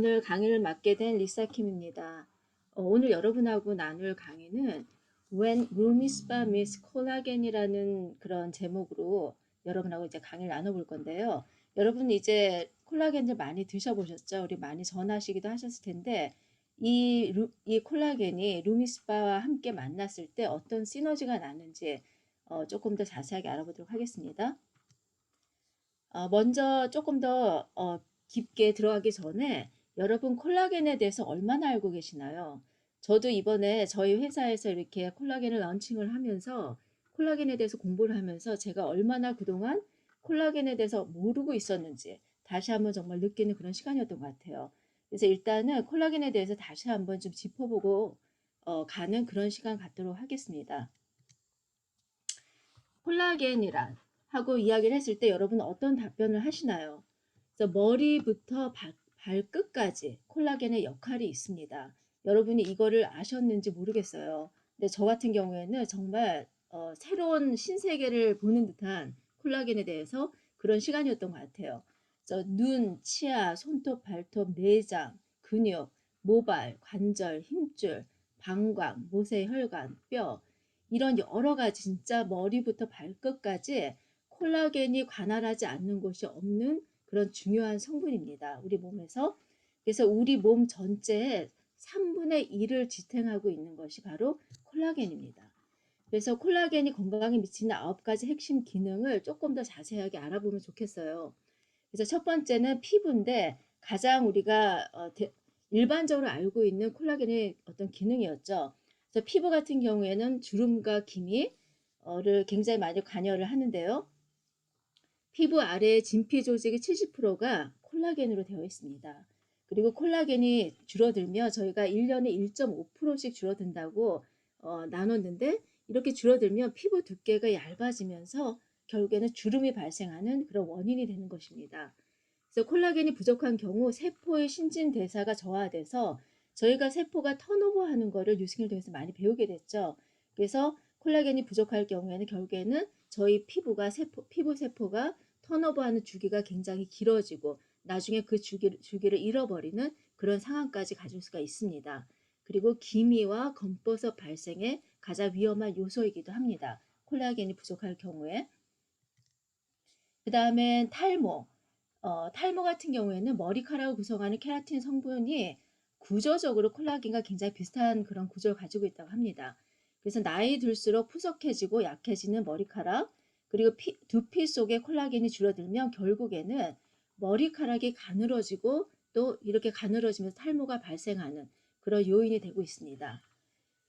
오늘 강의를 맡게 된 리사킴입니다. 오늘 여러분하고 나눌 강의는 When Rumispa Meets Collagen이라는 그런 제목으로 여러분하고 이제 강의를 나눠볼 건데요. 여러분 이제 콜라겐을 많이 드셔보셨죠? 우리 많이 전하시기도 하셨을 텐데 이 콜라겐이 루미스파와 함께 만났을 때 어떤 시너지가 나는지 조금 더 자세하게 알아보도록 하겠습니다. 먼저 조금 더 깊게 들어가기 전에 여러분 콜라겐에 대해서 얼마나 알고 계시나요? 저도 이번에 저희 회사에서 이렇게 콜라겐을 런칭을 하면서 콜라겐에 대해서 공부를 하면서 제가 얼마나 그동안 콜라겐에 대해서 모르고 있었는지 다시 한번 정말 느끼는 그런 시간이었던 것 같아요. 그래서 일단은 콜라겐에 대해서 다시 한번 좀 짚어보고 가는 그런 시간 갖도록 하겠습니다. 콜라겐이란 하고 이야기를 했을 때 여러분 어떤 답변을 하시나요? 그래서 머리부터 발끝까지 콜라겐의 역할이 있습니다. 여러분이 이거를 아셨는지 모르겠어요. 근데 저 같은 경우에는 정말 새로운 신세계를 보는 듯한 콜라겐에 대해서 그런 시간이었던 것 같아요. 그래서 눈, 치아, 손톱, 발톱, 내장, 근육, 모발, 관절, 힘줄, 방광, 모세, 혈관, 뼈 이런 여러 가지 진짜 머리부터 발끝까지 콜라겐이 관할하지 않는 곳이 없는 그런 중요한 성분입니다. 우리 몸에서. 그래서 우리 몸 전체의 3분의 1을 지탱하고 있는 것이 바로 콜라겐입니다. 그래서 콜라겐이 건강에 미치는 9가지 핵심 기능을 조금 더 자세하게 알아보면 좋겠어요. 그래서 첫 번째는 피부인데 가장 우리가 일반적으로 알고 있는 콜라겐의 어떤 기능이었죠. 그래서 피부 같은 경우에는 주름과 기미를 굉장히 많이 관여를 하는데요. 피부 아래의 진피 조직의 70%가 콜라겐으로 되어 있습니다. 그리고 콜라겐이 줄어들며 저희가 1년에 1.5%씩 줄어든다고 나눴는데 이렇게 줄어들면 피부 두께가 얇아지면서 결국에는 주름이 발생하는 그런 원인이 되는 것입니다. 그래서 콜라겐이 부족한 경우 세포의 신진대사가 저하돼서 저희가 세포가 턴오버하는 거를 뉴스킹을 통해서 많이 배우게 됐죠. 그래서 콜라겐이 부족할 경우에는 결국에는 저희 피부 세포가 턴오버하는 주기가 굉장히 길어지고 나중에 그 주기를 잃어버리는 그런 상황까지 가질 수가 있습니다. 그리고 기미와 검버섯 발생의 가장 위험한 요소이기도 합니다. 콜라겐이 부족할 경우에. 그 다음에 탈모. 탈모 같은 경우에는 머리카락을 구성하는 케라틴 성분이 구조적으로 콜라겐과 굉장히 비슷한 그런 구조를 가지고 있다고 합니다. 그래서 나이 들수록 푸석해지고 약해지는 머리카락, 그리고 두피 속에 콜라겐이 줄어들면 결국에는 머리카락이 가늘어지고 또 이렇게 가늘어지면서 탈모가 발생하는 그런 요인이 되고 있습니다.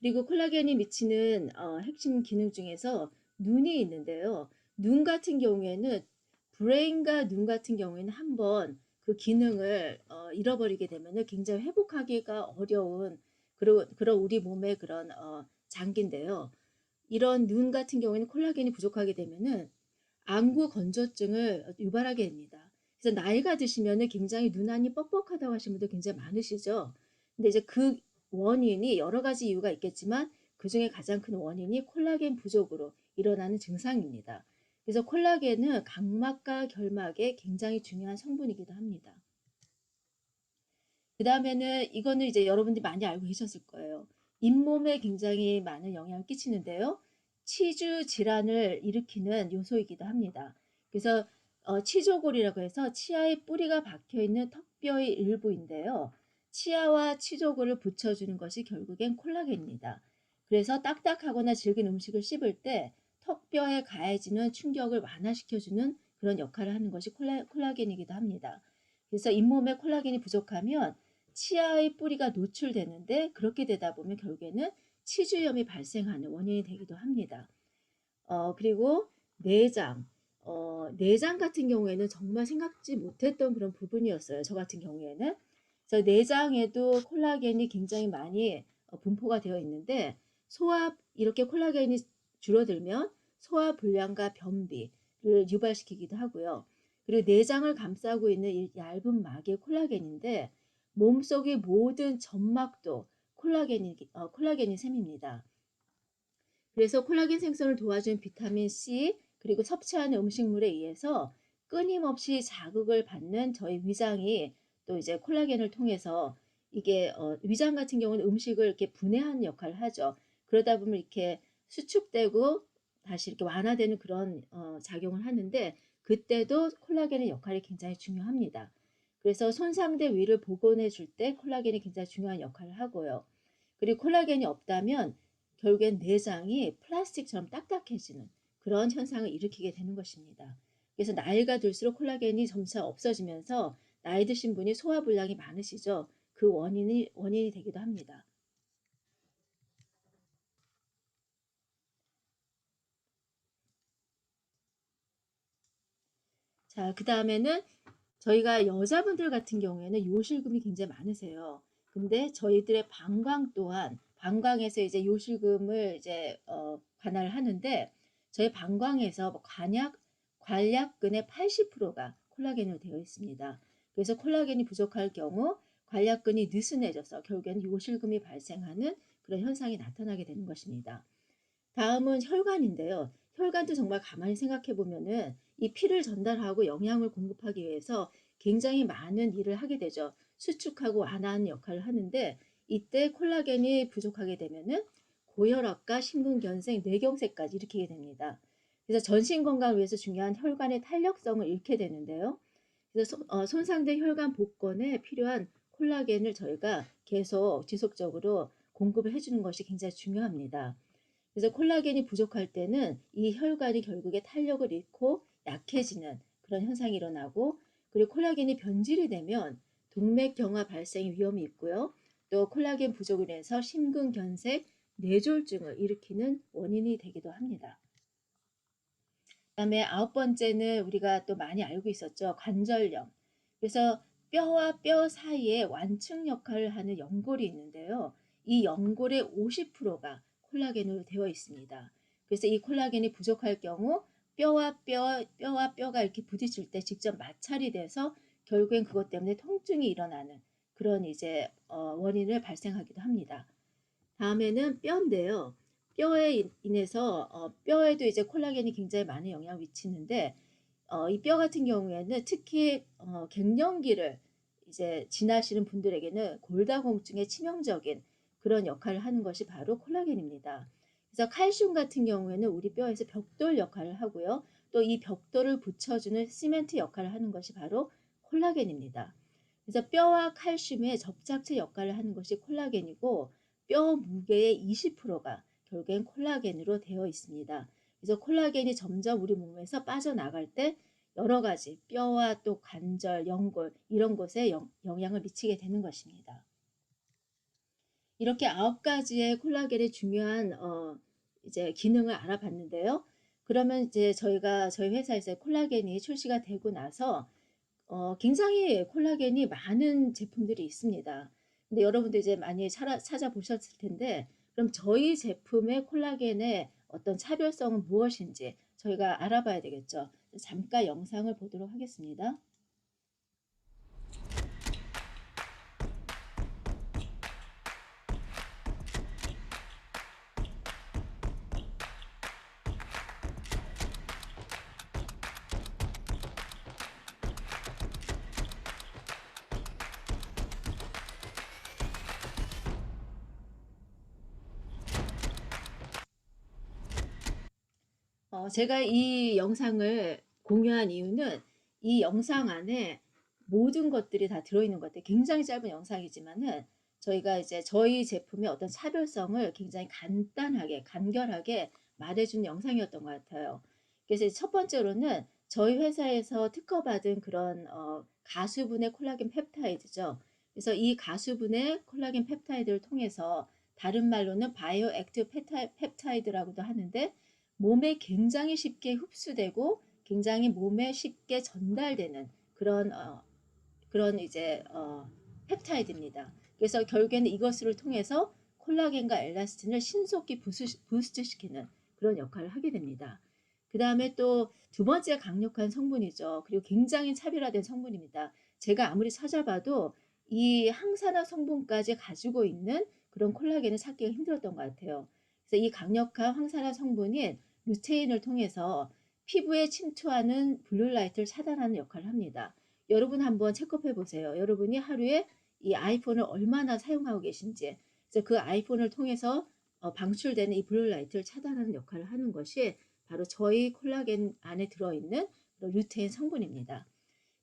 그리고 콜라겐이 미치는 핵심 기능 중에서 눈이 있는데요. 눈 같은 경우에는 브레인과 눈 같은 경우에는 한번 그 기능을 잃어버리게 되면 굉장히 회복하기가 어려운 그런 우리 몸의 그런 장기인데요. 이런 눈 같은 경우에는 콜라겐이 부족하게 되면은 안구 건조증을 유발하게 됩니다. 그래서 나이가 드시면은 굉장히 눈안이 뻑뻑하다고 하시는 분들 굉장히 많으시죠. 근데 이제 그 원인이 여러 가지 이유가 있겠지만 그 중에 가장 큰 원인이 콜라겐 부족으로 일어나는 증상입니다. 그래서 콜라겐은 각막과 결막에 굉장히 중요한 성분이기도 합니다. 그 다음에는 이거는 이제 여러분들이 많이 알고 계셨을 거예요. 잇몸에 굉장히 많은 영향을 끼치는데요. 치주 질환을 일으키는 요소이기도 합니다. 그래서 치조골이라고 해서 치아의 뿌리가 박혀있는 턱뼈의 일부인데요. 치아와 치조골을 붙여주는 것이 결국엔 콜라겐입니다. 그래서 딱딱하거나 질긴 음식을 씹을 때 턱뼈에 가해지는 충격을 완화시켜주는 그런 역할을 하는 것이 콜라겐이기도 합니다. 그래서 잇몸에 콜라겐이 부족하면 치아의 뿌리가 노출되는데 그렇게 되다 보면 결국에는 치주염이 발생하는 원인이 되기도 합니다. 그리고 내장. 내장 같은 경우에는 정말 생각지 못했던 그런 부분이었어요. 저 같은 경우에는. 그래서 내장에도 콜라겐이 굉장히 많이 분포가 되어 있는데 이렇게 콜라겐이 줄어들면 소화불량과 변비를 유발시키기도 하고요. 그리고 내장을 감싸고 있는 이 얇은 막이 콜라겐인데 몸속의 모든 점막도 콜라겐이 셈입니다. 그래서 콜라겐 생성을 도와주는 비타민 C 그리고 섭취하는 음식물에 의해서 끊임없이 자극을 받는 저희 위장이 또 이제 콜라겐을 통해서 이게 위장 같은 경우는 음식을 이렇게 분해하는 역할을 하죠. 그러다 보면 이렇게 수축되고 다시 이렇게 완화되는 그런 작용을 하는데 그때도 콜라겐의 역할이 굉장히 중요합니다. 그래서 손상된 위를 복원해 줄 때 콜라겐이 굉장히 중요한 역할을 하고요. 그리고 콜라겐이 없다면 결국엔 내장이 플라스틱처럼 딱딱해지는 그런 현상을 일으키게 되는 것입니다. 그래서 나이가 들수록 콜라겐이 점차 없어지면서 나이 드신 분이 소화불량이 많으시죠. 그 원인이 되기도 합니다. 자, 그 다음에는 저희가 여자분들 같은 경우에는 요실금이 굉장히 많으세요. 근데 저희들의 방광 또한 방광에서 이제 요실금을 이제 관할을 하는데 저희 방광에서 뭐 관략근의 80%가 콜라겐으로 되어 있습니다. 그래서 콜라겐이 부족할 경우 관략근이 느슨해져서 결국에는 요실금이 발생하는 그런 현상이 나타나게 되는 것입니다. 다음은 혈관인데요. 혈관도 정말 가만히 생각해 보면은 이 피를 전달하고 영양을 공급하기 위해서 굉장히 많은 일을 하게 되죠. 수축하고 완화하는 역할을 하는데 이때 콜라겐이 부족하게 되면은 고혈압과 심근경색, 뇌경색까지 일으키게 됩니다. 그래서 전신 건강을 위해서 중요한 혈관의 탄력성을 잃게 되는데요. 그래서 손상된 혈관 복원에 필요한 콜라겐을 저희가 계속 지속적으로 공급을 해주는 것이 굉장히 중요합니다. 그래서 콜라겐이 부족할 때는 이 혈관이 결국에 탄력을 잃고 약해지는 그런 현상이 일어나고 그리고 콜라겐이 변질이 되면 동맥경화 발생 위험이 있고요. 또 콜라겐 부족으로 인해서 심근경색, 뇌졸중을 일으키는 원인이 되기도 합니다. 그다음에 아홉 번째는 우리가 또 많이 알고 있었죠. 관절염. 그래서 뼈와 뼈 사이에 완충 역할을 하는 연골이 있는데요. 이 연골의 50%가 콜라겐으로 되어 있습니다. 그래서 이 콜라겐이 부족할 경우 뼈와 뼈가 이렇게 부딪힐 때 직접 마찰이 돼서 결국엔 그것 때문에 통증이 일어나는 그런 이제 원인을 발생하기도 합니다. 다음에는 뼈인데요. 뼈에 인해서 뼈에도 이제 콜라겐이 굉장히 많은 영향을 미치는데 이 뼈 같은 경우에는 특히 갱년기를 이제 지나시는 분들에게는 골다공증에 치명적인 그런 역할을 하는 것이 바로 콜라겐입니다. 그래서 칼슘 같은 경우에는 우리 뼈에서 벽돌 역할을 하고요. 또 이 벽돌을 붙여주는 시멘트 역할을 하는 것이 바로 콜라겐입니다. 그래서 뼈와 칼슘의 접착체 역할을 하는 것이 콜라겐이고 뼈 무게의 20%가 결국엔 콜라겐으로 되어 있습니다. 그래서 콜라겐이 점점 우리 몸에서 빠져나갈 때 여러 가지 뼈와 또 관절, 연골 이런 곳에 영향을 미치게 되는 것입니다. 이렇게 9가지의 콜라겐의 중요한 이제 기능을 알아봤는데요. 그러면 이제 저희 회사에서 콜라겐이 출시가 되고 나서 굉장히 콜라겐이 많은 제품들이 있습니다. 근데 여러분도 이제 많이 찾아보셨을 텐데 그럼 저희 제품의 콜라겐의 어떤 차별성은 무엇인지 저희가 알아봐야 되겠죠. 잠깐 영상을 보도록 하겠습니다. 제가 이 영상을 공유한 이유는 이 영상 안에 모든 것들이 다 들어있는 것 같아요. 굉장히 짧은 영상이지만은 저희가 이제 저희 제품의 어떤 차별성을 굉장히 간단하게, 간결하게 말해준 영상이었던 것 같아요. 그래서 첫 번째로는 저희 회사에서 특허받은 그런 가수분해 콜라겐 펩타이드죠. 그래서 이 가수분해 콜라겐 펩타이드를 통해서 다른 말로는 바이오 액티브 펩타이드라고도 하는데 몸에 굉장히 쉽게 흡수되고 굉장히 몸에 쉽게 전달되는 그런 이제 펩타이드입니다. 그래서 결국에는 이것을 통해서 콜라겐과 엘라스틴을 신속히 부스트시키는 그런 역할을 하게 됩니다. 그 다음에 또 두 번째 강력한 성분이죠. 그리고 굉장히 차별화된 성분입니다. 제가 아무리 찾아봐도 이 항산화 성분까지 가지고 있는 그런 콜라겐을 찾기가 힘들었던 것 같아요. 그래서 이 강력한 항산화 성분인 루테인을 통해서 피부에 침투하는 블루라이트를 차단하는 역할을 합니다. 여러분 한번 체크해 보세요. 여러분이 하루에 이 아이폰을 얼마나 사용하고 계신지. 그래서 그 아이폰을 통해서 방출되는 이 블루라이트를 차단하는 역할을 하는 것이 바로 저희 콜라겐 안에 들어있는 루테인 성분입니다.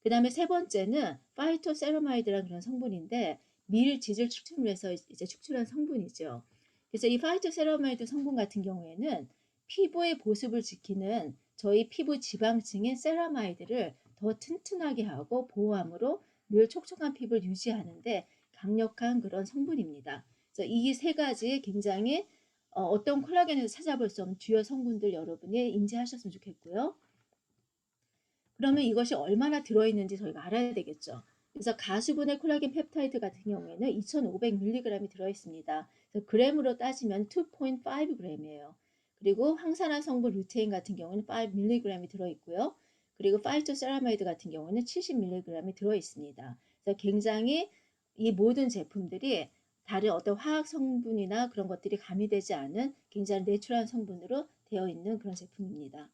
그 다음에 세 번째는 파이토세라마이드라는 그런 성분인데 밀지질 축출을 해서 이제 축출한 성분이죠. 그래서 이 파이토세라마이드 성분 같은 경우에는 피부의 보습을 지키는 저희 피부 지방층인 세라마이드를 더 튼튼하게 하고 보호함으로 늘 촉촉한 피부를 유지하는데 강력한 그런 성분입니다. 그래서 이 세 가지 굉장히 어떤 콜라겐에서 찾아볼 수 없는 주요 성분들 여러분이 인지하셨으면 좋겠고요. 그러면 이것이 얼마나 들어있는지 저희가 알아야 되겠죠. 그래서 가수분해 콜라겐 펩타이드 같은 경우에는 2500mg이 들어있습니다. 그래서 그램으로 따지면 2.5g이에요. 그리고 황산화 성분 루테인 같은 경우는 5mg이 들어있고요. 그리고 파이토세라마이드 같은 경우는 70mg이 들어있습니다. 그래서 굉장히 이 모든 제품들이 다른 어떤 화학 성분이나 그런 것들이 가미되지 않은 굉장히 내추럴한 성분으로 되어 있는 그런 제품입니다.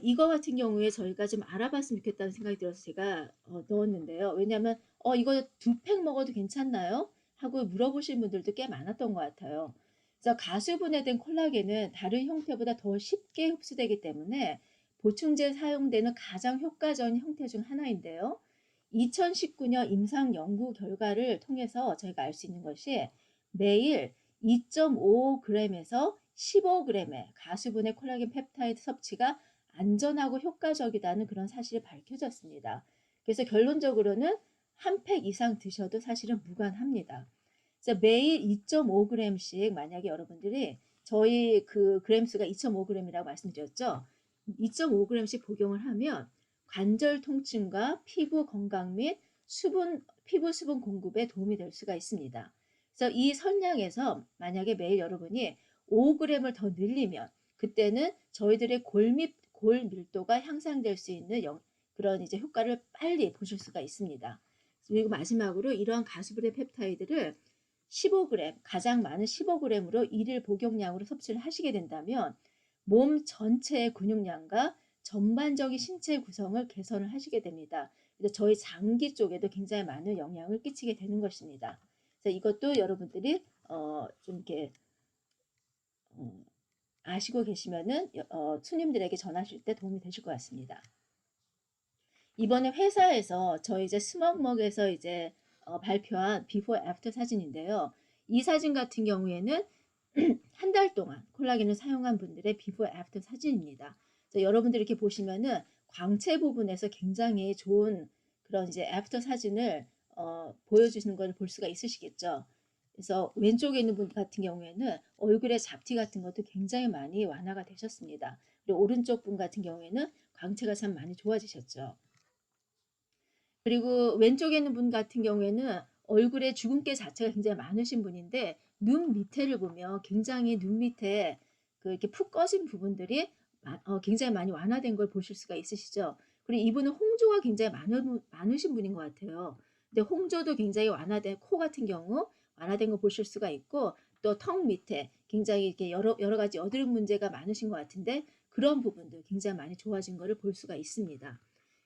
이거 같은 경우에 저희가 좀 알아봤으면 좋겠다는 생각이 들어서 제가 넣었는데요. 왜냐하면 이거 2팩 먹어도 괜찮나요? 하고 물어보신 분들도 꽤 많았던 것 같아요. 그래서 가수분해된 콜라겐은 다른 형태보다 더 쉽게 흡수되기 때문에 보충제 사용되는 가장 효과적인 형태 중 하나인데요. 2019년 임상 연구 결과를 통해서 저희가 알 수 있는 것이 매일 2.5g에서 15g의 가수분해 콜라겐 펩타이드 섭취가 안전하고 효과적이라는 그런 사실이 밝혀졌습니다. 그래서 결론적으로는 한 팩 이상 드셔도 사실은 무관합니다. 그래서 매일 2.5g씩 만약에 여러분들이 저희 그 그램수가 2.5g이라고 말씀드렸죠. 2.5g씩 복용을 하면 관절 통증과 피부 건강 및 피부 수분 공급에 도움이 될 수가 있습니다. 그래서 이 선량에서 만약에 매일 여러분이 5g을 더 늘리면 그때는 저희들의 골 밀도가 향상될 수 있는 그런 이제 효과를 빨리 보실 수가 있습니다. 그리고 마지막으로 이러한 가수분해 펩타이드를 15g, 가장 많은 15g으로 일일 복용량으로 섭취를 하시게 된다면 몸 전체의 근육량과 전반적인 신체 구성을 개선을 하시게 됩니다. 그래서 저희 장기 쪽에도 굉장히 많은 영향을 끼치게 되는 것입니다. 그래서 이것도 여러분들이 좀 이렇게 아시고 계시면은 손님들에게 전하실 때 도움이 되실 것 같습니다. 이번에 회사에서 저희 이제 스먹먹에서 이제 발표한 비포 애프터 사진인데요. 이 사진 같은 경우에는 한 달 동안 콜라겐을 사용한 분들의 비포 애프터 사진입니다. 그래서 여러분들 이렇게 보시면은 광채 부분에서 굉장히 좋은 그런 이제 애프터 사진을 보여주시는 걸 볼 수가 있으시겠죠. 그래서 왼쪽에 있는 분 같은 경우에는 얼굴에 잡티 같은 것도 굉장히 많이 완화가 되셨습니다. 그리고 오른쪽 분 같은 경우에는 광채가 참 많이 좋아지셨죠. 그리고 왼쪽에 있는 분 같은 경우에는 얼굴에 주근깨 자체가 굉장히 많으신 분인데 눈 밑에를 보면 굉장히 눈 밑에 그 이렇게 푹 꺼진 부분들이 굉장히 많이 완화된 걸 보실 수가 있으시죠. 그리고 이분은 홍조가 굉장히 많으신 분인 것 같아요. 근데 홍조도 굉장히 완화된 코 같은 경우 완화된 거 보실 수가 있고 또 턱 밑에 굉장히 이렇게 여러 가지 여드름 문제가 많으신 것 같은데 그런 부분도 굉장히 많이 좋아진 거를 볼 수가 있습니다.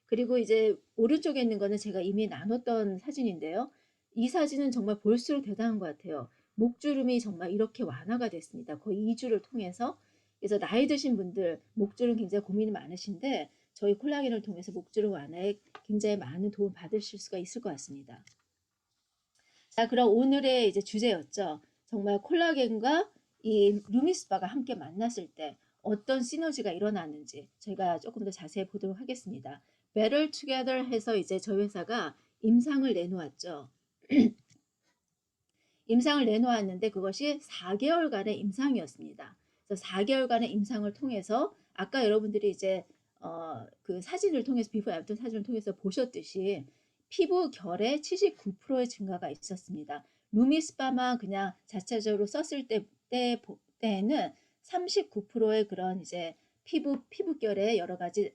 그리고 이제 오른쪽에 있는 거는 제가 이미 나눴던 사진인데요. 이 사진은 정말 볼수록 대단한 것 같아요. 목주름이 정말 이렇게 완화가 됐습니다. 거의 2주를 통해서. 그래서 나이 드신 분들 목주름 굉장히 고민이 많으신데 저희 콜라겐을 통해서 목주름 완화에 굉장히 많은 도움 받으실 수가 있을 것 같습니다. 자, 그럼 오늘의 이제 주제였죠. 정말 콜라겐과 이 루미스파가 함께 만났을 때 어떤 시너지가 일어나는지 저희가 조금 더 자세히 보도록 하겠습니다. Better Together 해서 이제 저희 회사가 임상을 내놓았죠. 임상을 내놓았는데 그것이 4개월간의 임상이었습니다. 그래서 4개월간의 임상을 통해서 아까 여러분들이 이제 그 사진을 통해서 비포 애프터 사진을 통해서 보셨듯이 피부 결의 79%의 증가가 있었습니다. 루미스파만 그냥 자체적으로 썼을 때에는 39%의 그런 이제 피부결의 여러 가지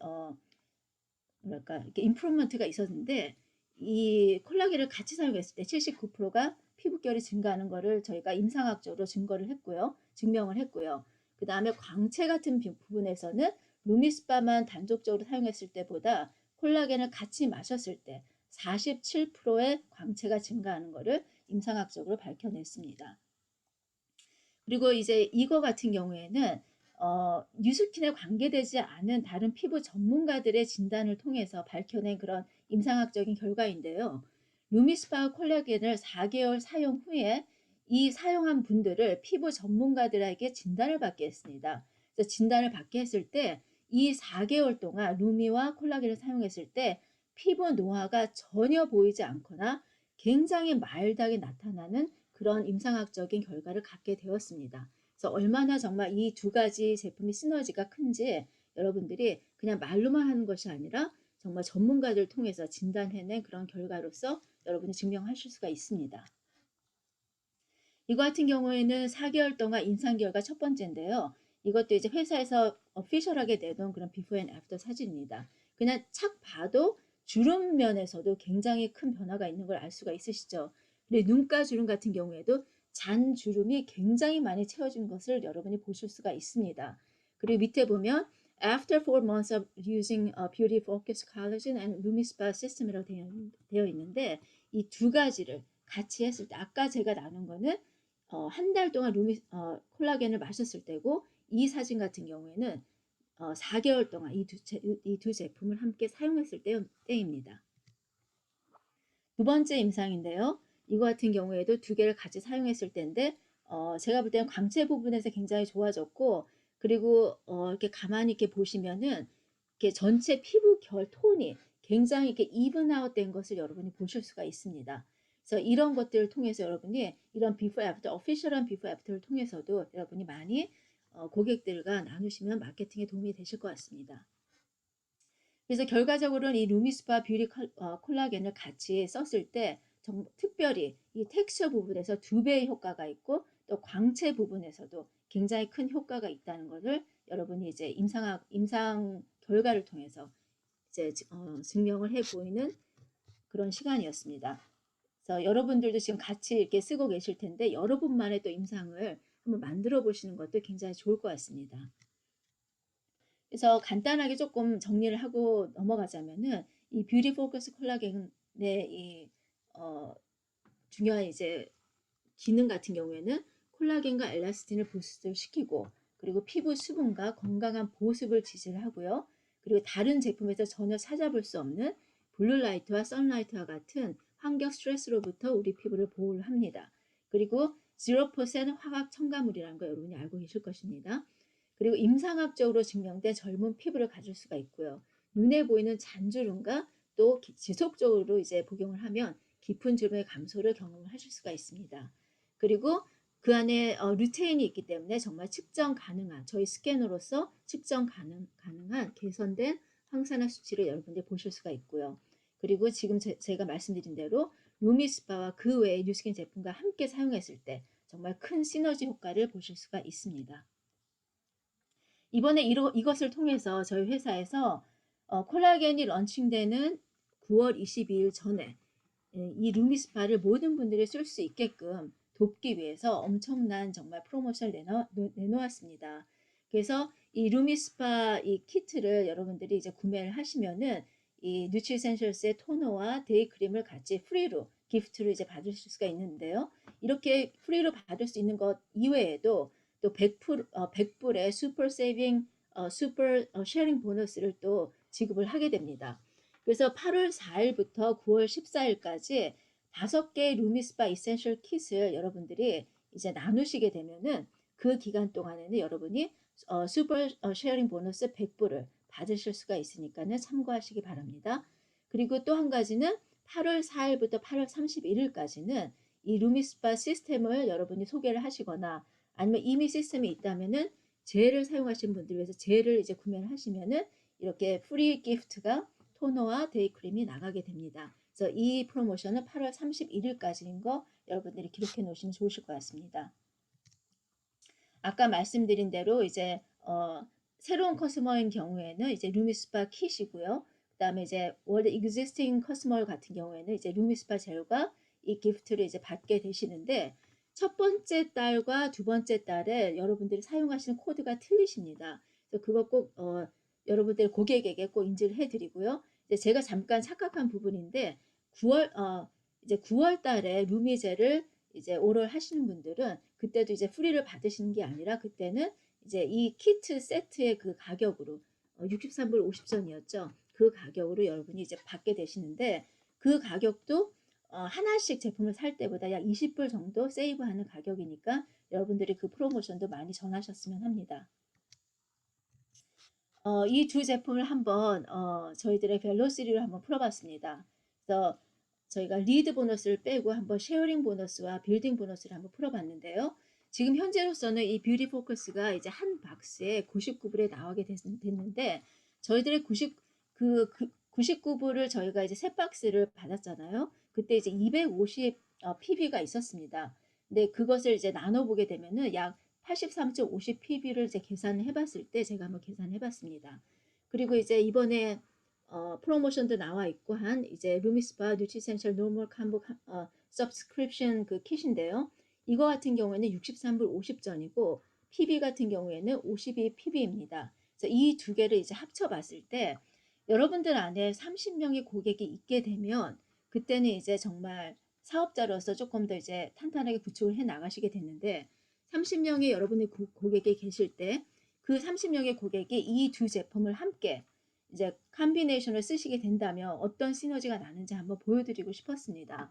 뭐랄까 이렇게 임프루먼트가 있었는데 이 콜라겐을 같이 사용했을 때 79%가 피부결이 증가하는 거를 저희가 임상학적으로 증명을 했고요. 그 다음에 광채 같은 부분에서는 루미스파만 단독적으로 사용했을 때보다 콜라겐을 같이 마셨을 때 47%의 광채가 증가하는 것을 임상학적으로 밝혀냈습니다. 그리고 이제 이거 같은 경우에는 뉴스킨에 관계되지 않은 다른 피부 전문가들의 진단을 통해서 밝혀낸 그런 임상학적인 결과인데요. 루미스파 콜라겐을 4개월 사용 후에 이 사용한 분들을 피부 전문가들에게 진단을 받게 했습니다. 그래서 진단을 받게 했을 때 이 4개월 동안 루미와 콜라겐을 사용했을 때 피부 노화가 전혀 보이지 않거나 굉장히 마일드하게 나타나는 그런 임상학적인 결과를 갖게 되었습니다. 그래서 얼마나 정말 이 두 가지 제품의 시너지가 큰지 여러분들이 그냥 말로만 하는 것이 아니라 정말 전문가들 통해서 진단해낸 그런 결과로서 여러분이 증명하실 수가 있습니다. 이거 같은 경우에는 4개월 동안 임상 결과 첫 번째인데요. 이것도 이제 회사에서 오피셜하게 내놓은 그런 비포 앤 애프터 사진입니다. 그냥 착 봐도 주름 면에서도 굉장히 큰 변화가 있는 걸 알 수가 있으시죠. 근데 눈가 주름 같은 경우에도 잔 주름이 굉장히 많이 채워진 것을 여러분이 보실 수가 있습니다. 그리고 밑에 보면 After 4 months of using Beauty Focus Collagen and LumiSpa System이라고 되어 있는데 이 두 가지를 같이 했을 때 아까 제가 나눈 거는 한 달 동안 콜라겐을 마셨을 때고 이 사진 같은 경우에는 4개월 동안 이 두 제품을 함께 사용했을 때입니다. 두 번째 임상인데요. 이거 같은 경우에도 두 개를 같이 사용했을 때인데 제가 볼 때는 광채 부분에서 굉장히 좋아졌고 그리고 이렇게 가만히 이렇게 보시면은 이렇게 전체 피부 결 톤이 굉장히 이렇게 이븐아웃 된 것을 여러분이 보실 수가 있습니다. 그래서 이런 것들을 통해서 여러분이 이런 비포 애프터, 오피셜한 비포 애프터를 통해서도 여러분이 많이 고객들과 나누시면 마케팅에 도움이 되실 것 같습니다. 그래서 결과적으로는 이 루미스파 뷰티 콜라겐을 같이 썼을 때 특별히 이 텍스처 부분에서 2배의 효과가 있고 또 광채 부분에서도 굉장히 큰 효과가 있다는 것을 여러분이 이제 임상 결과를 통해서 이제 증명을 해 보이는 그런 시간이었습니다. 그래서 여러분들도 지금 같이 이렇게 쓰고 계실 텐데 여러분만의 또 임상을 한번 만들어 보시는 것도 굉장히 좋을 것 같습니다. 그래서 간단하게 조금 정리를 하고 넘어가자면은 이 뷰티 포커스 콜라겐의 이 중요한 이제 기능 같은 경우에는 콜라겐과 엘라스틴을 부스트를 시키고 그리고 피부 수분과 건강한 보습을 지지를 하고요. 그리고 다른 제품에서 전혀 찾아볼 수 없는 블루라이트와 선라이트와 같은 환경 스트레스로부터 우리 피부를 보호를 합니다. 그리고 0% 화학 첨가물이라는 거 여러분이 알고 계실 것입니다. 그리고 임상학적으로 증명된 젊은 피부를 가질 수가 있고요. 눈에 보이는 잔주름과 또 지속적으로 이제 복용을 하면 깊은 주름의 감소를 경험하실 수가 있습니다. 그리고 그 안에 루테인이 있기 때문에 정말 측정 가능한 저희 스캐너로서 측정 가능한 개선된 황산화 수치를 여러분들 보실 수가 있고요. 그리고 지금 제가 말씀드린 대로 루미스파와 그 외의 뉴스킨 제품과 함께 사용했을 때 정말 큰 시너지 효과를 보실 수가 있습니다. 이번에 이것을 통해서 저희 회사에서 콜라겐이 런칭되는 9월 22일 전에 이 루미스파를 모든 분들이 쓸 수 있게끔 돕기 위해서 엄청난 정말 프로모션을 내놓았습니다. 그래서 이 루미스파 이 키트를 여러분들이 이제 구매를 하시면은 이 뉴트리센셜스의 토너와 데이크림을 같이 프리로 기프트로 이제 받을 수가 있는데요. 이렇게 프리로 받을 수 있는 것 이외에도 또 100불의 슈퍼 세이빙 슈퍼 쉐어링 보너스를 또 지급을 하게 됩니다. 그래서 8월 4일부터 9월 14일까지 5개의 루미스파 이센셜 킷을 여러분들이 이제 나누시게 되면은 그 기간 동안에는 여러분이 슈퍼 쉐어링 보너스 100불을 받으실 수가 있으니까는 참고하시기 바랍니다. 그리고 또 한 가지는 8월 4일부터 8월 31일까지는 이 루미스파 시스템을 여러분이 소개를 하시거나 아니면 이미 시스템이 있다면은 젤을 사용하시는 분들 위해서 젤을 이제 구매를 하시면은 이렇게 프리 기프트가 토너와 데이크림이 나가게 됩니다. 그래서 이 프로모션은 8월 31일까지인 거 여러분들이 기록해 놓으시면 좋으실 것 같습니다. 아까 말씀드린 대로 이제 새로운 커스터머인 경우에는 이제 루미스파 킷이고요. 그다음에 이제 월드 existing 커스터머 같은 경우에는 이제 루미스파 젤과 이 기프트를 이제 받게 되시는데 첫 번째 달과 두 번째 달에 여러분들이 사용하시는 코드가 틀리십니다. 그래서 그거 꼭 여러분들 고객에게 꼭 인지를 해드리고요. 제가 잠깐 착각한 부분인데 9월 이제 9월 달에 루미제를 이제 오럴 하시는 분들은 그때도 이제 프리를 받으시는 게 아니라 그때는 이제 이 키트 세트의 그 가격으로 63불 50전이었죠. 그 가격으로 여러분이 이제 받게 되시는데 그 가격도 하나씩 제품을 살 때보다 약 20불 정도 세이브하는 가격이니까 여러분들이 그 프로모션도 많이 전하셨으면 합니다. 이 두 제품을 한번 저희들의 벨로시리로 한번 풀어봤습니다. 그래서 저희가 리드 보너스를 빼고 한번 쉐어링 보너스와 빌딩 보너스를 한번 풀어봤는데요. 지금 현재로서는 이 뷰티 포커스가 이제 한 박스에 99불에 나오게 됐는데 저희들의 99불을 저희가 이제 세 박스를 받았잖아요. 그때 이제 250 PB가 있었습니다. 근데 그것을 이제 나눠보게 되면은 약 83.50 PB를 이제 계산해 봤을 때 제가 한번 계산해 봤습니다. 그리고 이제 이번에 프로모션도 나와 있고 한 이제 루미스파 뉴트리센셜 노멀 컴보 서브스크립션 그 킷인데요. 이거 같은 경우에는 63불 50전이고 PB 같은 경우에는 52 PB입니다. 그래서 이 두 개를 이제 합쳐 봤을 때 여러분들 안에 30명의 고객이 있게 되면 그때는 이제 정말 사업자로서 조금 더 이제 탄탄하게 구축을 해 나가시게 됐는데 30명의 여러분의 고객이 계실 때 그 30명의 고객이 이 두 제품을 함께 이제 컴비네이션을 쓰시게 된다면 어떤 시너지가 나는지 한번 보여드리고 싶었습니다.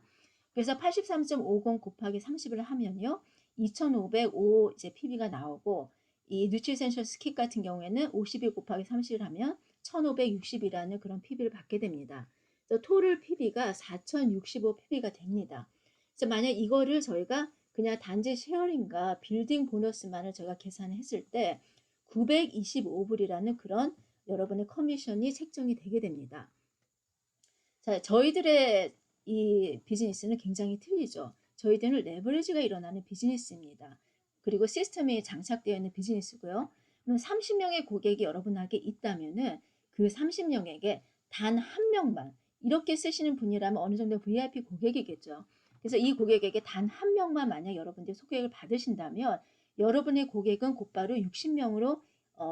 그래서 83.50 곱하기 30을 하면요. 2505 이제 PB가 나오고 이 뉴트리센셜 스킷 같은 경우에는 52 곱하기 30을 하면 1560이라는 그런 PB를 받게 됩니다. 그래서 토tal PB가 4065 PB가 됩니다. 그래서 만약 이거를 저희가 그냥 단지 쉐어링과 빌딩 보너스만을 제가 계산했을 때 925불이라는 그런 여러분의 커미션이 책정이 되게 됩니다. 자, 저희들의 이 비즈니스는 굉장히 틀리죠. 저희들은 레버리지가 일어나는 비즈니스입니다. 그리고 시스템이 장착되어 있는 비즈니스고요. 그럼 30명의 고객이 여러분에게 있다면은 그 30명에게 단 한 명만 이렇게 쓰시는 분이라면 어느 정도 VIP 고객이겠죠. 그래서 이 고객에게 단 한 명만 만약 여러분들이 소개를 받으신다면 여러분의 고객은 곧바로 60명으로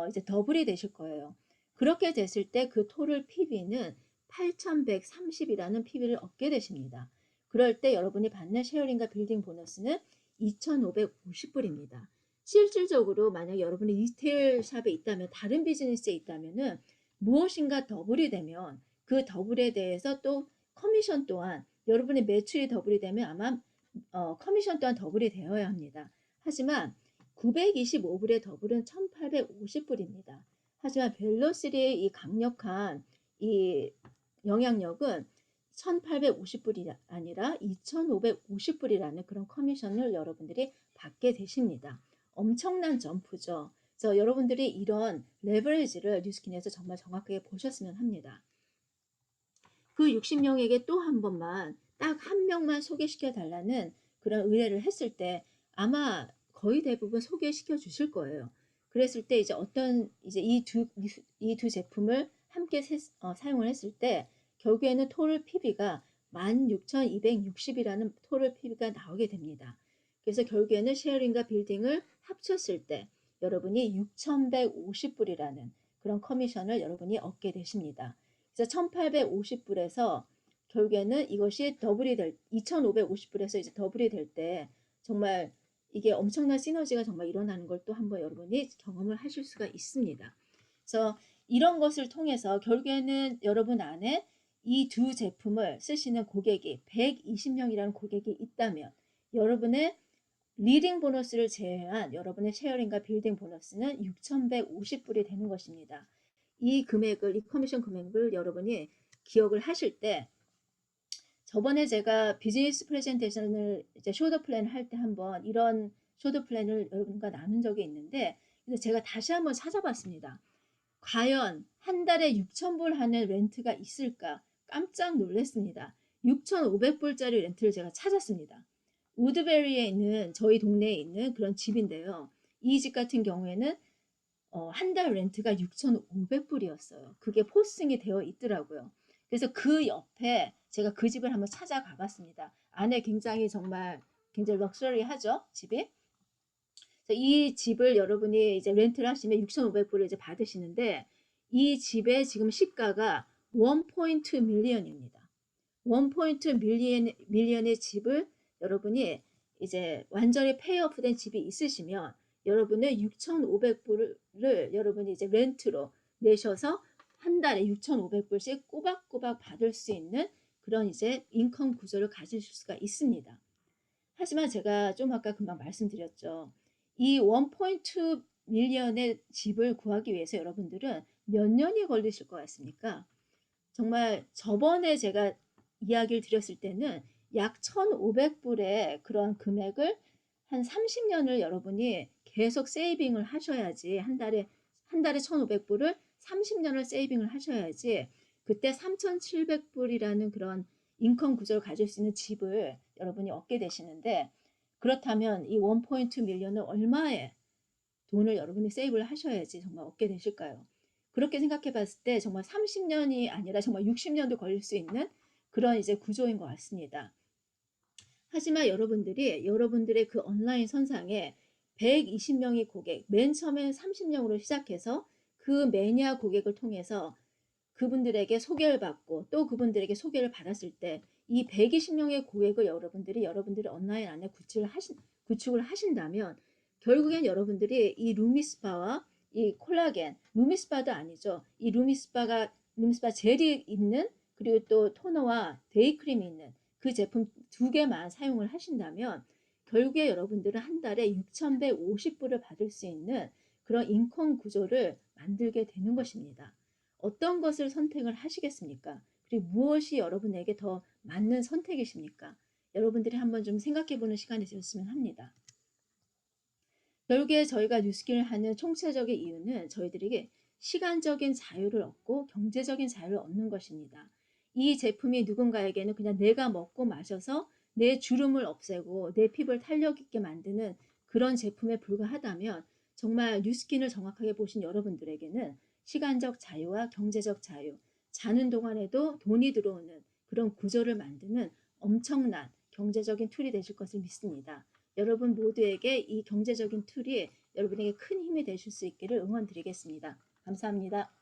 이제 더블이 되실 거예요. 그렇게 됐을 때 그 토tal PB는 8130이라는 PB를 얻게 되십니다. 그럴 때 여러분이 받는 쉐어링과 빌딩 보너스는 2550불입니다. 실질적으로 만약 여러분이 리테일 샵에 있다면 다른 비즈니스에 있다면은 무엇인가 더블이 되면 그 더블에 대해서 또 커미션 또한 여러분의 매출이 더블이 되면 아마 커미션 또한 더블이 되어야 합니다. 하지만 925불의 더블은 1850불입니다. 하지만 벨로시리의 이 강력한 이 영향력은 1850불이 아니라 2550불이라는 그런 커미션을 여러분들이 받게 되십니다. 엄청난 점프죠. 그래서 여러분들이 이런 레버리지를 뉴스킨에서 정말 정확하게 보셨으면 합니다. 그 60명에게 또 한 번만 딱 한 명만 소개시켜 달라는 그런 의뢰를 했을 때 아마 거의 대부분 소개시켜 주실 거예요. 그랬을 때 이제 어떤 이제 이 두 제품을 함께 사용을 했을 때 결국에는 토tal PB가 16,260이라는 토tal PB가 나오게 됩니다. 그래서 결국에는 쉐어링과 빌딩을 합쳤을 때 여러분이 6,150불이라는 그런 커미션을 여러분이 얻게 되십니다. 그래서 1,850불에서 결국에는 이것이 더블이 2,550불에서 이제 더블이 될 때 정말 이게 엄청난 시너지가 정말 일어나는 걸 또 한번 여러분이 경험을 하실 수가 있습니다. 그래서 이런 것을 통해서 결국에는 여러분 안에 이 두 제품을 쓰시는 고객이 120명이라는 고객이 있다면 여러분의 리딩 보너스를 제외한 여러분의 쉐어링과 빌딩 보너스는 6,150불이 되는 것입니다. 이 금액을, 이 커미션 금액을 여러분이 기억을 하실 때 저번에 제가 비즈니스 프레젠테이션을 이제 쇼더 플랜 할 때 한번 이런 쇼더 플랜을 여러분과 나눈 적이 있는데 그래서 제가 다시 한번 찾아봤습니다. 과연 한 달에 6,000불 하는 렌트가 있을까? 깜짝 놀랐습니다. 6,500불짜리 렌트를 제가 찾았습니다. 우드베리에 있는 저희 동네에 있는 그런 집인데요. 이 집 같은 경우에는 한 달 렌트가 6,500불이었어요. 그게 포스팅이 되어 있더라고요. 그래서 그 옆에 제가 그 집을 한번 찾아가 봤습니다. 안에 굉장히 정말 굉장히 럭셔리하죠, 집이. 이 집을 여러분이 이제 렌트를 하시면 6,500불을 이제 받으시는데 이 집의 지금 시가가 1포인트 밀리언입니다. 1포인트 밀리언의 집을 여러분이 이제 완전히 페이오프된 집이 있으시면 여러분은 6,500불을 여러분이 이제 렌트로 내셔서 한 달에 6,500불씩 꼬박꼬박 받을 수 있는 그런 이제 인컴 구조를 가지실 수가 있습니다. 하지만 제가 좀 아까 금방 말씀드렸죠. 이 1포인트 밀리언의 집을 구하기 위해서 여러분들은 몇 년이 걸리실 것 같습니까? 정말 저번에 제가 이야기를 드렸을 때는 약 1,500불의 그런 금액을 한 30년을 여러분이 계속 세이빙을 하셔야지 한 달에 1,500불을 30년을 세이빙을 하셔야지 그때 3,700불이라는 그런 인컴 구조를 가질 수 있는 집을 여러분이 얻게 되시는데 그렇다면 이 1포인트 밀리언은 얼마의 돈을 여러분이 세이브를 하셔야지 정말 얻게 되실까요? 그렇게 생각해 봤을 때 정말 30년이 아니라 정말 60년도 걸릴 수 있는 그런 이제 구조인 것 같습니다. 하지만 여러분들의 그 온라인 선상에 120명의 고객, 맨 처음에는 30명으로 시작해서 그 매니아 고객을 통해서 그분들에게 소개를 받고 또 그분들에게 소개를 받았을 때 이 120명의 고객을 여러분들이 온라인 안에 구축을 하신다면 결국엔 여러분들이 이 루미스파와 이 콜라겐, 루미스파도 아니죠. 이 루미스파 젤이 있는 그리고 또 토너와 데이크림이 있는 그 제품 두 개만 사용을 하신다면 결국에 여러분들은 한 달에 6,150불을 받을 수 있는 그런 인컴 구조를 만들게 되는 것입니다. 어떤 것을 선택을 하시겠습니까? 그리고 무엇이 여러분에게 더 맞는 선택이십니까? 여러분들이 한번 좀 생각해 보는 시간이 되었으면 합니다. 결국에 저희가 뉴스킬을 하는 총체적인 이유는 저희들에게 시간적인 자유를 얻고 경제적인 자유를 얻는 것입니다. 이 제품이 누군가에게는 그냥 내가 먹고 마셔서 내 주름을 없애고 내 피부를 탄력 있게 만드는 그런 제품에 불과하다면 정말 뉴스킨을 정확하게 보신 여러분들에게는 시간적 자유와 경제적 자유, 자는 동안에도 돈이 들어오는 그런 구조를 만드는 엄청난 경제적인 툴이 되실 것을 믿습니다. 여러분 모두에게 이 경제적인 툴이 여러분에게 큰 힘이 되실 수 있기를 응원드리겠습니다. 감사합니다.